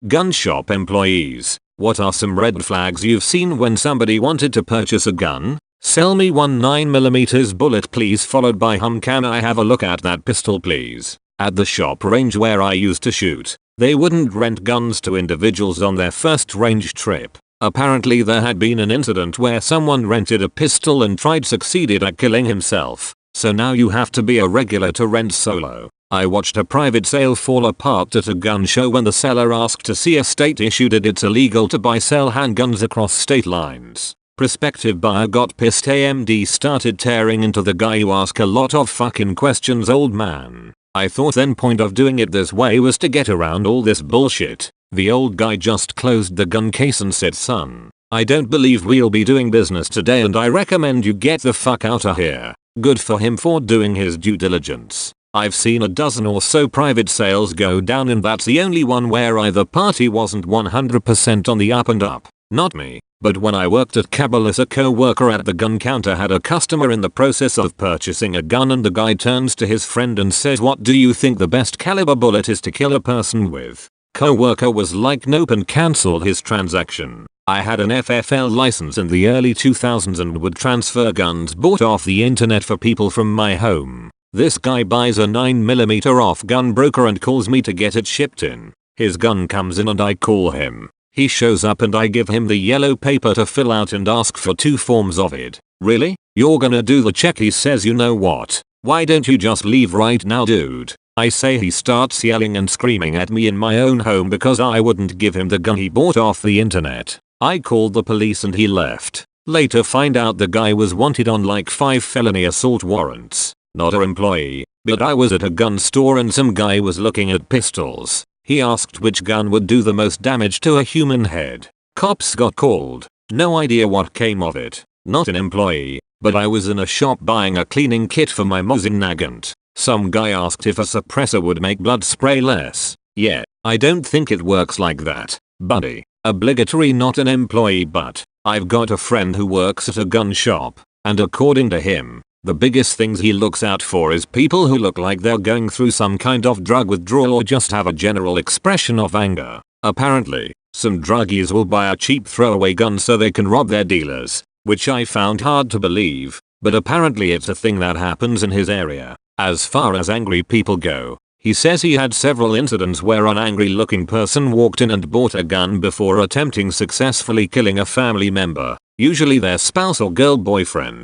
Gun shop employees, what are some red flags you've seen when somebody wanted to purchase a gun? Sell me one 9mm bullet please, followed by can I have a look at that pistol please? At the shop range where I used to shoot, they wouldn't rent guns to individuals on their first range trip. Apparently there had been an incident where someone rented a pistol and succeeded at killing himself. So now you have to be a regular to rent solo. I watched a private sale fall apart at a gun show when the seller asked to see a state issue that it's illegal to sell handguns across state lines. Prospective buyer got pissed. AMD started tearing into the guy. You ask a lot of fucking questions, old man. I thought then point of doing it this way was to get around all this bullshit. The old guy just closed the gun case and said, son, I don't believe we'll be doing business today and I recommend you get the fuck out of here. Good for him for doing his due diligence. I've seen a dozen or so private sales go down and that's the only one where either party wasn't 100% on the up and up. Not me, but when I worked at Cabela's, a co-worker at the gun counter had a customer in the process of purchasing a gun and the guy turns to his friend and says, what do you think the best caliber bullet is to kill a person with? Co-worker was like, nope, and cancelled his transaction. I had an FFL license in the early 2000s and would transfer guns bought off the internet for people from my home. This guy buys a 9mm off gun broker and calls me to get it shipped in. His gun comes in and I call him. He shows up and I give him the yellow paper to fill out and ask for 2 forms of it. Really? You're gonna do the check? He says, you know what? Why don't you just leave right now, dude? I say. He starts yelling and screaming at me in my own home because I wouldn't give him the gun he bought off the internet. I called the police and he left. Later find out the guy was wanted on like 5 felony assault warrants. Not an employee, but I was at a gun store and some guy was looking at pistols. He asked which gun would do the most damage to a human head. Cops got called. No idea what came of it. Not an employee, but I was in a shop buying a cleaning kit for my Mosin Nagant. Some guy asked if a suppressor would make blood spray less. Yeah, I don't think it works like that, buddy. Obligatory, not an employee, but I've got a friend who works at a gun shop, and according to him, the biggest things he looks out for is people who look like they're going through some kind of drug withdrawal or just have a general expression of anger. Apparently, some druggies will buy a cheap throwaway gun so they can rob their dealers, which I found hard to believe, but apparently it's a thing that happens in his area. As far as angry people go, he says he had several incidents where an angry looking person walked in and bought a gun before attempting successfully killing a family member, usually their spouse or girl boyfriend.